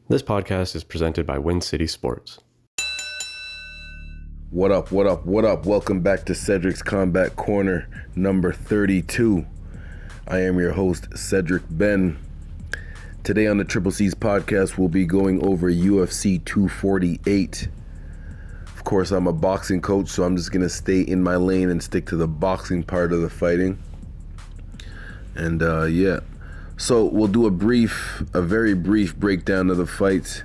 This podcast is presented by Win City Sports. What up, what up, what up? Welcome back to Cedric's Combat Corner number 32. I am your host, Cedric Ben. Today on the Triple C's podcast, we'll be going over UFC 248. Of course, I'm a boxing coach, so I'm just going to stay in my lane and stick to the boxing part of the fighting. And so we'll do a very brief breakdown of the fight.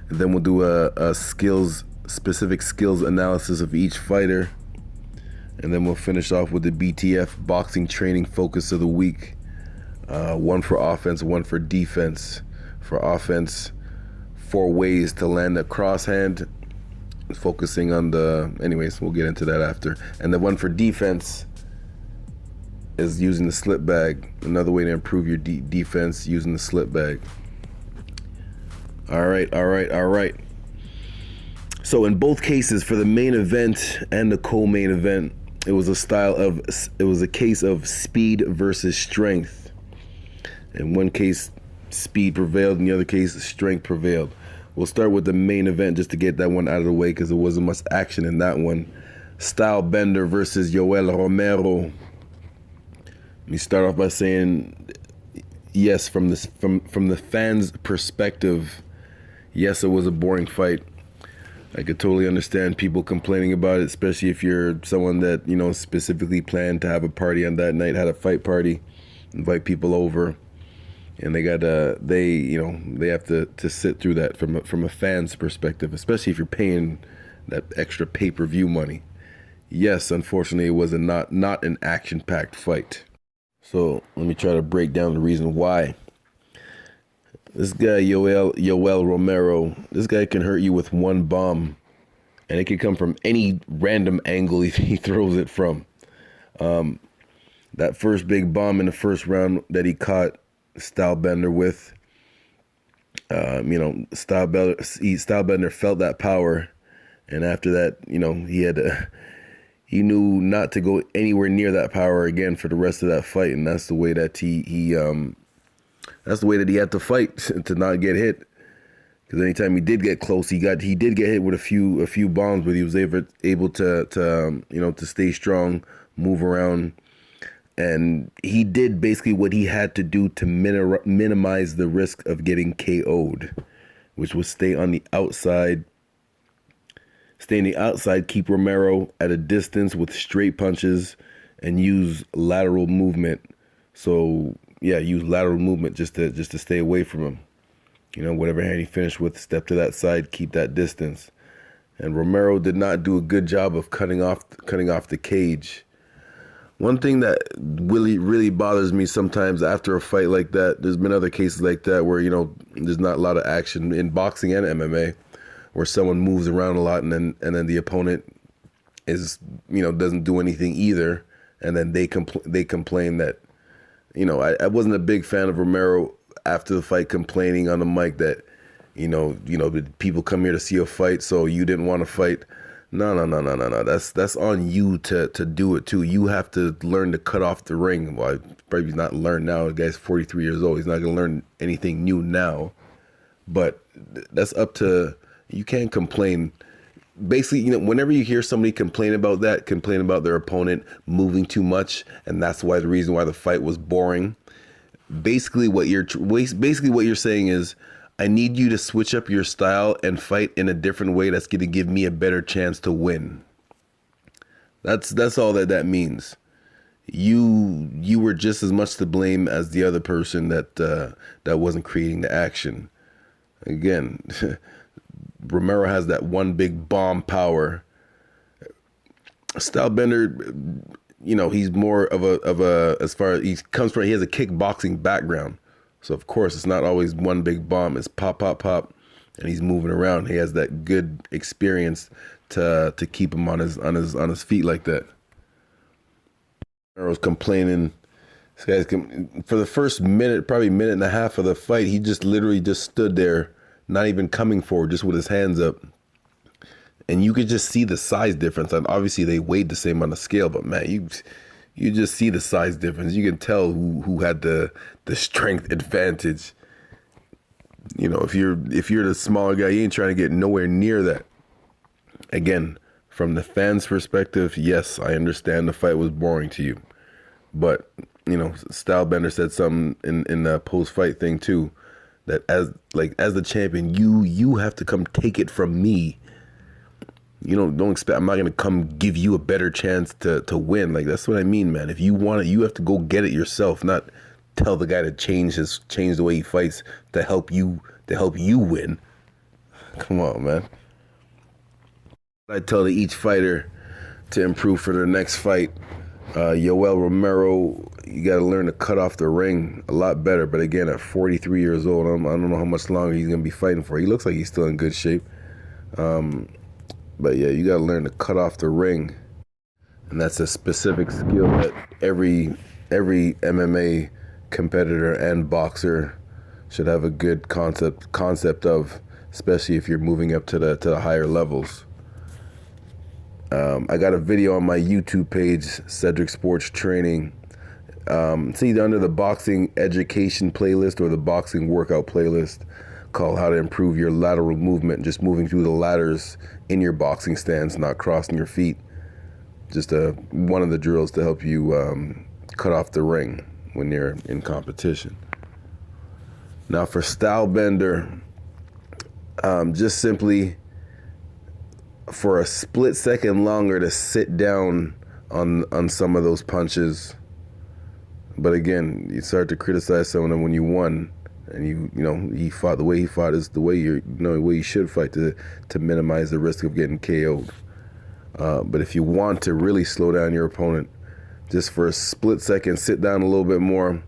And then we'll do a specific skills analysis of each fighter. And then we'll finish off with the BTF boxing training focus of the week. One for offense, one for defense. For offense, 4 ways to land a crosshand. Focusing on anyways, we'll get into that after. And the one for defense is using the slip bag. Another way to improve your defense, using the slip bag. All right. So in both cases, for the main event and the co-main event, it was a case of speed versus strength. In one case, speed prevailed. In the other case, strength prevailed. We'll start with the main event just to get that one out of the way because there wasn't much action in that one. Stylebender versus Yoel Romero. Let me start off by saying, yes, from the fans' perspective, yes, it was a boring fight. I could totally understand people complaining about it, especially if you're someone that, specifically planned to have a party on that night, had a fight party, invite people over, and they have to sit through that from a fan's perspective, especially if you're paying that extra pay-per-view money. Yes, unfortunately, it was not an action-packed fight. So let me try to break down the reason why. This guy, Yoel Romero, this guy can hurt you with one bomb, and it can come from any random angle he throws it from. That first big bomb in the first round that he caught Stylebender with, Stylebender felt that power, and after that, he knew not to go anywhere near that power again for the rest of that fight, and that's the way that he had to fight to not get hit. Because anytime he did get close, he did get hit with a few bombs, but he was able to stay strong, move around, and he did basically what he had to do to minimize the risk of getting KO'd, which was stay on the outside, keep Romero at a distance with straight punches, and use lateral movement. So yeah, use lateral movement just to stay away from him. Whatever hand he finished with, step to that side, keep that distance. And Romero did not do a good job of cutting off the cage. One thing that really bothers me sometimes after a fight like that, there's been other cases like that where, there's not a lot of action in boxing and MMA, where someone moves around a lot and then the opponent is, doesn't do anything either. And then they complain that, I wasn't a big fan of Romero after the fight complaining on the mic that, people come here to see a fight, so you didn't want to fight. No. That's on you to do it too. You have to learn to cut off the ring. Well, probably not learn now. The guy's 43 years old. He's not going to learn anything new now. But that's up to, you can't complain. Basically, whenever you hear somebody complain about their opponent moving too much, and that's the reason why the fight was boring. Basically, what you're saying is, I need you to switch up your style and fight in a different way that's going to give me a better chance to win. That's all that means. You were just as much to blame as the other person that wasn't creating the action. Again, Romero has that one big bomb power. Stylebender, he's more of a as far as he has a kickboxing background. So of course it's not always one big bomb. It's pop, pop, pop, and he's moving around. He has that good experience to keep him on his feet like that. I was complaining. This guy's for the first minute, probably minute and a half of the fight, he just literally just stood there, not even coming forward, just with his hands up. And you could just see the size difference. And obviously they weighed the same on the scale, but man, you just see the size difference. You can tell who had the strength advantage. if you're the smaller guy, you ain't trying to get nowhere near that. Again, from the fans' perspective, yes, I understand the fight was boring to you, but Stylebender said something in the post fight thing too, that as the champion, you have to come take it from me. Don't expect I'm not gonna come give you a better chance to win. Like, that's what I mean, man. If you want it, you have to go get it yourself, not tell the guy to change the way he fights to help you win. Come on, man. I tell to each fighter to improve for their next fight. Yoel Romero, you got to learn to cut off the ring a lot better. But again, at 43 years old, I don't know how much longer he's going to be fighting for. He looks like he's still in good shape. But yeah, you got to learn to cut off the ring. And that's a specific skill that every MMA competitor and boxer should have a good concept of, especially if you're moving up to the higher levels. I got a video on my YouTube page, Cedric Sports Training. It's either under the boxing education playlist or the boxing workout playlist, called How to Improve Your Lateral Movement, just moving through the ladders in your boxing stance, not crossing your feet. Just one of the drills to help you cut off the ring when you're in competition. Now for Stylebender, just simply for a split second longer to sit down on some of those punches. But again, you start to criticize someone when you won, and he fought the way he fought is the way the way you should fight to minimize the risk of getting KO'd. But if you want to really slow down your opponent, just for a split second, sit down a little bit more,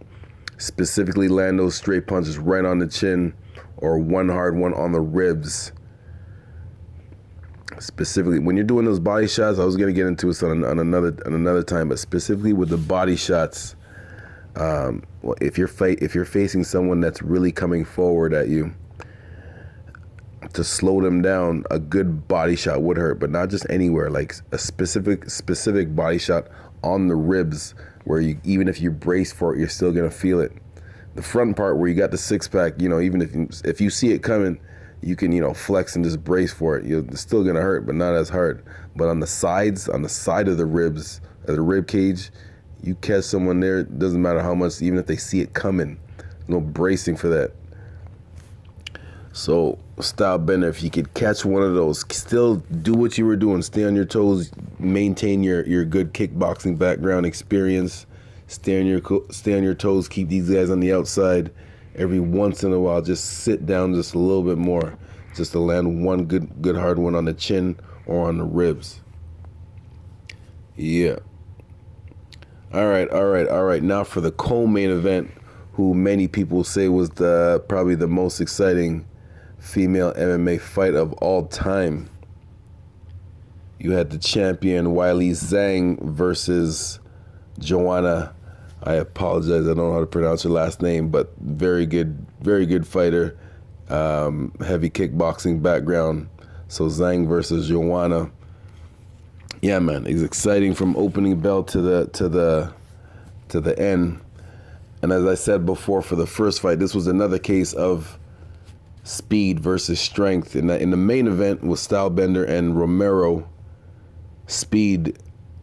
specifically land those straight punches right on the chin or one hard one on the ribs. Specifically, when you're doing those body shots, I was gonna get into it on another time, but specifically with the body shots, if you're facing someone that's really coming forward at you, to slow them down, a good body shot would hurt, but not just anywhere. Like a specific body shot on the ribs, where even if you brace for it, you're still gonna feel it. The front part where you got the six pack, even if you see it coming, you can, flex and just brace for it. It's still gonna hurt, but not as hard. But on the sides, on the side of the ribs, of the rib cage, you catch someone there, it doesn't matter how much, even if they see it coming, no bracing for that. So, Stylebender, if you could catch one of those, still do what you were doing, stay on your toes, maintain your good kickboxing background experience, stay on your toes, keep these guys on the outside. Every once in a while, just sit down just a little bit more, just to land one good hard one on the chin or on the ribs. Yeah. All right. Now for the co-main event, who many people say was probably the most exciting female MMA fight of all time. You had the champion Weili Zhang versus Joanna. I apologize, I don't know how to pronounce her last name, but very good fighter. Heavy kickboxing background. So Zhang versus Joanna. Yeah, man, it's exciting from opening bell to the end. And as I said before, for the first fight, this was another case of speed versus strength. In the main event with Stylebender and Romero, speed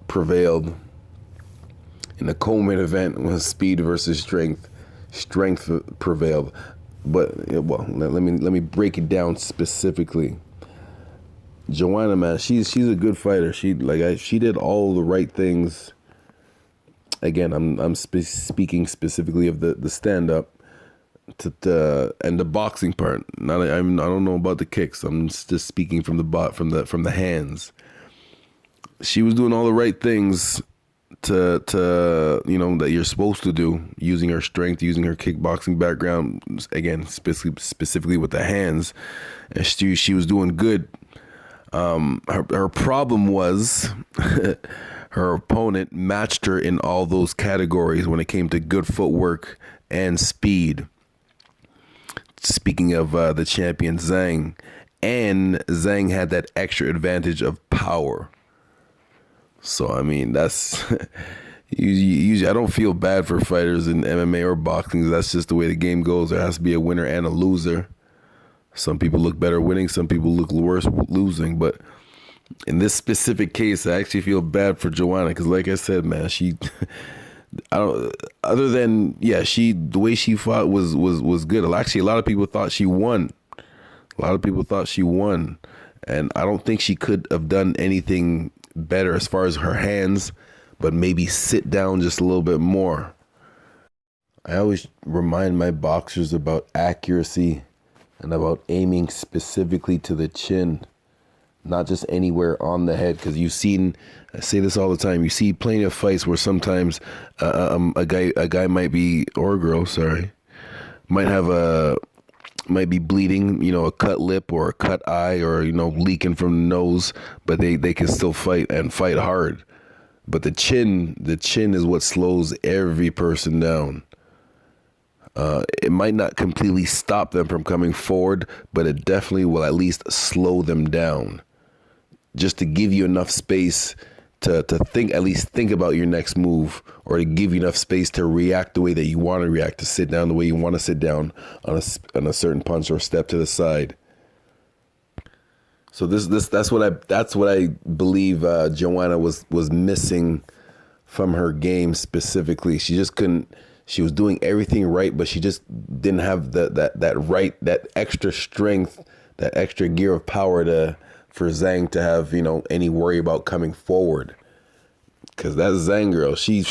prevailed. In the co-main event was speed versus strength. Strength prevailed. But let me break it down specifically. Joanna, man, she's a good fighter. She did all the right things. Again, I'm speaking specifically of the stand up and the boxing part. I don't know about the kicks. I'm just speaking from the hands. She was doing all the right things to that you're supposed to do, using her strength, using her kickboxing background, again specifically with the hands, and she was doing good. Her problem was her opponent matched her in all those categories when it came to good footwork and speed. Speaking of the champion Zhang, and Zhang had that extra advantage of power. So, I mean, that's usually I don't feel bad for fighters in MMA or boxing. That's just the way the game goes. There has to be a winner and a loser. Some people look better winning, some people look worse losing. But in this specific case, I actually feel bad for Joanna because, like I said, man, she, I don't. Other than the way she fought was good. Actually, a lot of people thought she won. A lot of people thought she won, and I don't think she could have done anything better as far as her hands, but maybe sit down just a little bit more. I always remind my boxers about accuracy and about aiming specifically to the chin, not just anywhere on the head. Because I say this all the time, you see plenty of fights where sometimes a guy might be, or a girl, sorry, might be bleeding, a cut lip or a cut eye or, leaking from the nose, but they can still fight and fight hard. But the chin is what slows every person down. It might not completely stop them from coming forward, but it definitely will at least slow them down, just to give you enough space to think, at least think about your next move, or to give you enough space to react the way that you want to react, to sit down the way you want to sit down on a certain punch or step to the side. So that's what I believe Joanna was missing from her game specifically. She just couldn't. She was doing everything right, but she just didn't have that extra strength, that extra gear of power for Zhang to have, any worry about coming forward. Because that Zhang girl, she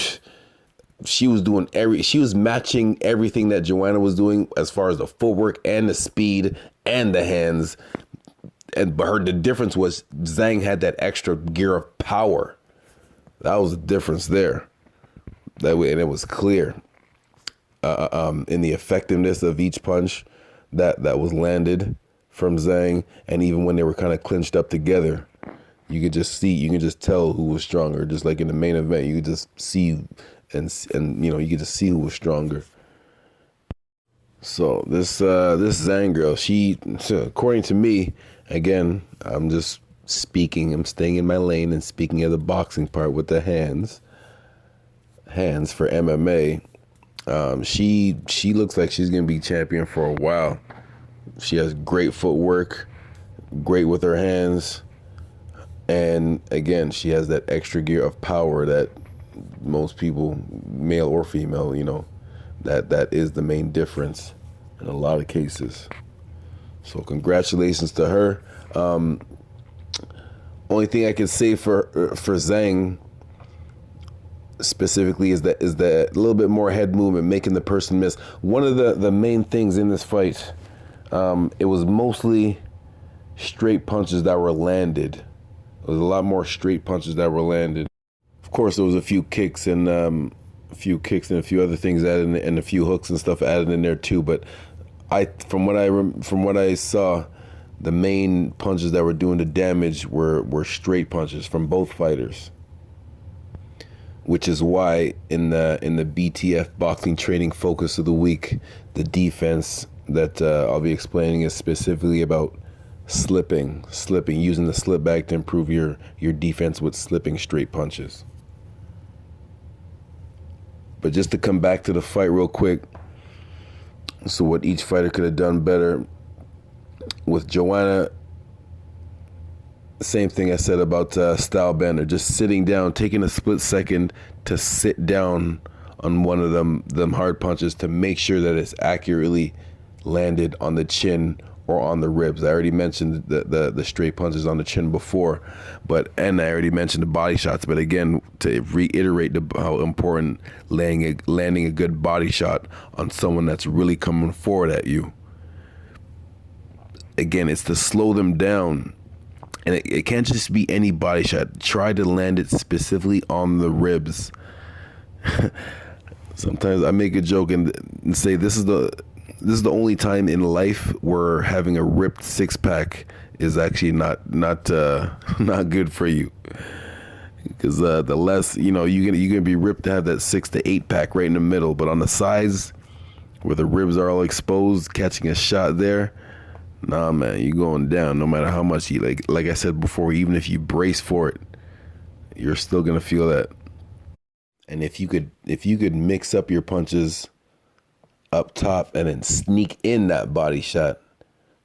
was matching everything that Joanna was doing as far as the footwork and the speed and the hands. But the difference was Zhang had that extra gear of power. That was the difference there. That way, and it was clear. In the effectiveness of each punch that was landed from Zhang, and even when they were kind of clinched up together, you can just tell who was stronger. Just like in the main event, you could just see and you could just see who was stronger. So this Zhang girl, according to me, again, I'm just speaking. I'm staying in my lane and speaking of the boxing part with the hands for MMA. She looks like she's gonna be champion for a while. She has great footwork, great with her hands, and again, she has that extra gear of power that most people, male or female, that is the main difference in a lot of cases. So congratulations to her. Only thing I can say for Zhang specifically is that a little bit more head movement, making the person miss. One of the main things in this fight, it was mostly straight punches that were landed. There was a lot more straight punches that were landed. Of course, there was a few kicks and a few other things added in, and a few hooks and stuff added in there too. But from what I saw, the main punches that were doing the damage were straight punches from both fighters. Which is why in the BTF boxing training focus of the week, the defense that I'll be explaining is specifically about slipping, using the slip bag to improve your defense with slipping straight punches. But just to come back to the fight real quick, so what each fighter could have done better. With Joanna, same thing I said about Stylebender, just sitting down, taking a split second to sit down on one of them hard punches to make sure that it's accurately landed on the chin or on the ribs. I already mentioned the straight punches on the chin before, and I already mentioned the body shots. But again, to reiterate how important landing a good body shot on someone that's really coming forward at you. Again, it's to slow them down. And it can't just be any body shot. Try to land it specifically on the ribs. Sometimes I make a joke and say this is the only time in life where having a ripped six pack is actually not good for you. Because the less you're gonna be ripped to have that 6 to 8 pack right in the middle, but on the sides where the ribs are all exposed, catching a shot there. Nah, man, you're going down no matter how much you like I said before, even if you brace for it, you're still gonna feel that. And if you could mix up your punches up top and then sneak in that body shot,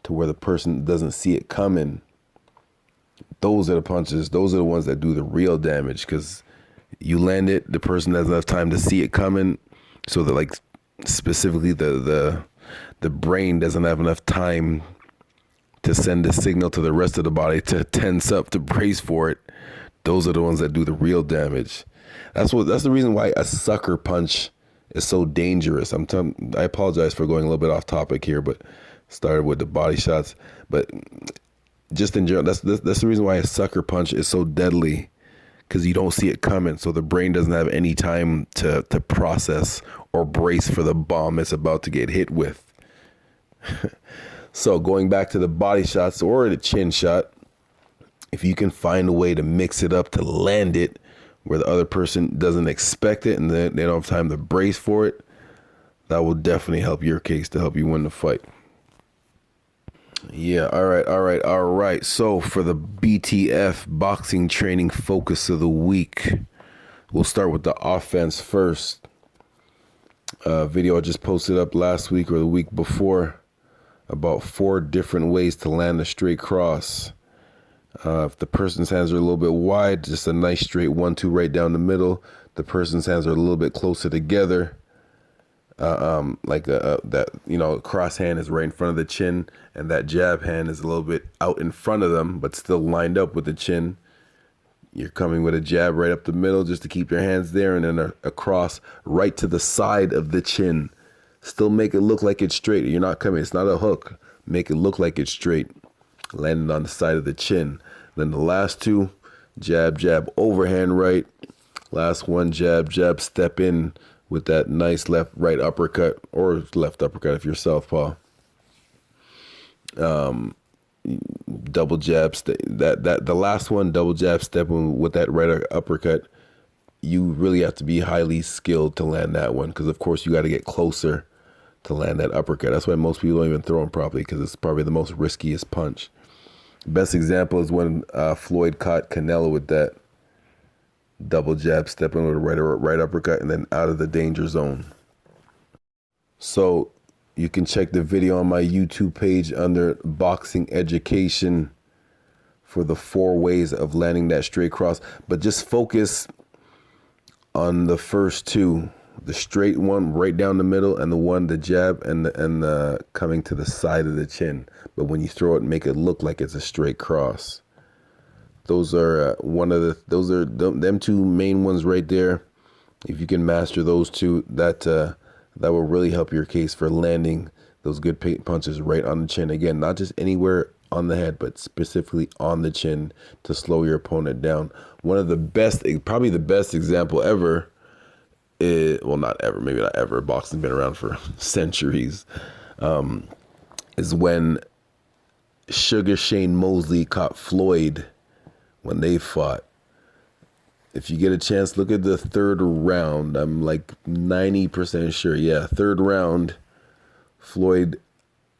to where the person doesn't see it coming, those are the punches. Those are the ones that do the real damage, because you land it, the person doesn't have time to see it coming, so that, like, specifically the brain doesn't have enough time to send a signal to the rest of the body to tense up, to brace for it. Those are the ones that do the real damage. That's the reason why a sucker punch is so dangerous. I apologize for going a little bit off topic here, but started with the body shots. But just in general, that's the reason why a sucker punch is so deadly, because you don't see it coming, so the brain doesn't have any time to process or brace for the bomb it's about to get hit with. So going back to the body shots or the chin shot, if you can find a way to mix it up to land it where the other person doesn't expect it and they don't have time to brace for it, that will definitely help your case to help you win the fight. Yeah, all right. So for the BTF boxing training focus of the week, we'll start with the offense first. Video I just posted up last week or the week before about 4 different ways to land a straight cross. If the person's hands are a little bit wide, just a nice straight 1-2 right down the middle. The person's hands are a little bit closer together. Cross hand is right in front of the chin, and that jab hand is a little bit out in front of them, but still lined up with the chin. You're coming with a jab right up the middle just to keep your hands there, and then a cross right to the side of the chin. Still make it look like it's straight. You're not coming. It's not a hook. Make it look like it's straight. Landing on the side of the chin. Then the last 2, jab, jab, overhand right. Last one, jab, jab, step in with that nice left, right uppercut, or left uppercut if you're southpaw. Double jab, the last one, double jab, step in with that right uppercut. You really have to be highly skilled to land that one, because of course you got to get closer to land that uppercut. That's why most people don't even throw them properly, because it's probably the most riskiest punch. Best example is when Floyd caught Canelo with that double jab, step in with a right uppercut, and then out of the danger zone. So you can check the video on my YouTube page under boxing education for the 4 ways of landing that straight cross. But just focus on the first 2, the straight one right down the middle, and the jab and the coming to the side of the chin. But when you throw it, make it look like it's a straight cross. Those are them 2 main ones right there. If you can master those 2, that will really help your case for landing those good punches right on the chin. Again, not just anywhere on the head, but specifically on the chin to slow your opponent down. One of the best, probably the best example ever, not ever, maybe not ever, boxing's been around for centuries, is when Sugar Shane Mosley caught Floyd when they fought. If you get a chance, look at the 3rd round. I'm like 90% sure. Yeah, 3rd round.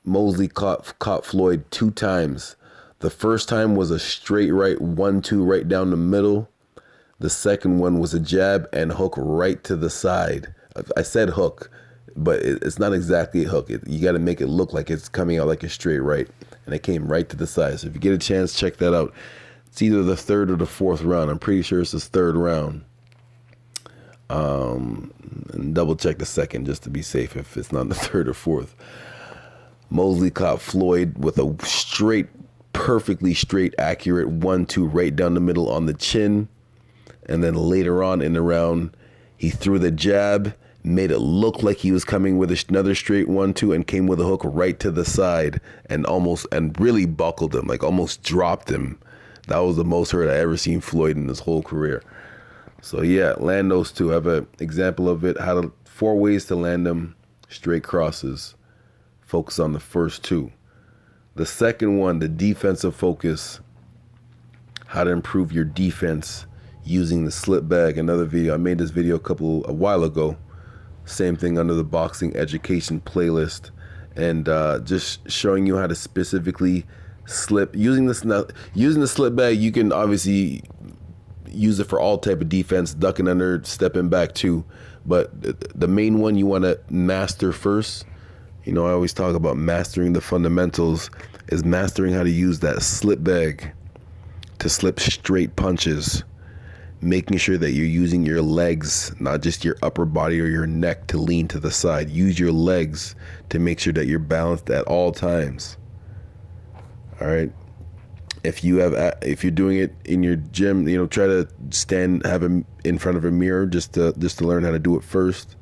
Mosley caught Floyd 2 times. The first time was a straight right 1-2 right down the middle. The second one was a jab and hook right to the side. I said hook, but it's not exactly a hook. You got to make it look like it's coming out like a straight right. And it came right to the side. So if you get a chance, check that out. It's either the 3rd or the 4th round. I'm pretty sure it's the 3rd round. And double check the second just to be safe if it's not the 3rd or 4th. Mosley caught Floyd with a perfectly straight, accurate 1-2 right down the middle on the chin. And then later on in the round, he threw the jab, made it look like he was coming with another straight 1-2, and came with a hook right to the side and really buckled him, like almost dropped him. That was the most hurt I ever seen Floyd in his whole career. So yeah, land those 2. I have an example of it. 4 ways to land them straight crosses. Focus on the first 2. The second one, the defensive focus. How to improve your defense using the slip bag. Another video. I made this video a while ago. Same thing under the boxing education playlist. And just showing you how to specifically slip. Using the slip bag, you can obviously use it for all type of defense, ducking under, stepping back too. But the main one you want to master first You know, I always talk about mastering the fundamentals is mastering how to use that slip bag to slip straight punches, making sure that you're using your legs, not just your upper body or your neck to lean to the side. Use your legs to make sure that you're balanced at all times. All right. If you're doing it in your gym, you know, try to have him in front of a mirror just to learn how to do it first.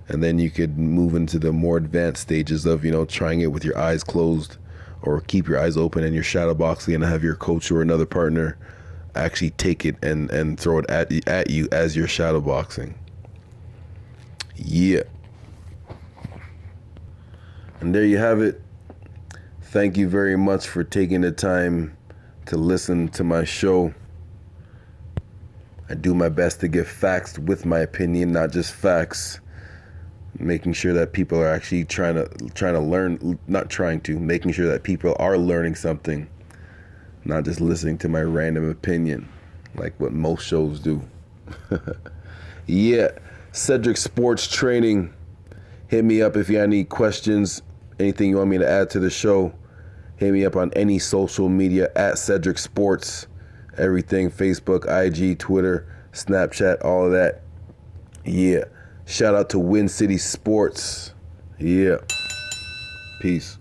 And then you could move into the more advanced stages of, you know, trying it with your eyes closed or keep your eyes open and you're shadow boxing and have your coach or another partner actually take it and throw it at you as you're shadow boxing. Yeah. And there you have it. Thank you very much for taking the time to listen to my show. I do my best to give facts with my opinion, not just facts. Making sure that people are actually trying to learn, making sure that people are learning something, not just listening to my random opinion like what most shows do. Yeah, Cedric Sports Training. Hit me up if you have any questions, anything you want me to add to the show. Hit me up on any social media at Cedric Sports. Everything, Facebook, IG, Twitter, Snapchat, all of that. Yeah. Shout out to Win City Sports. Yeah. Peace.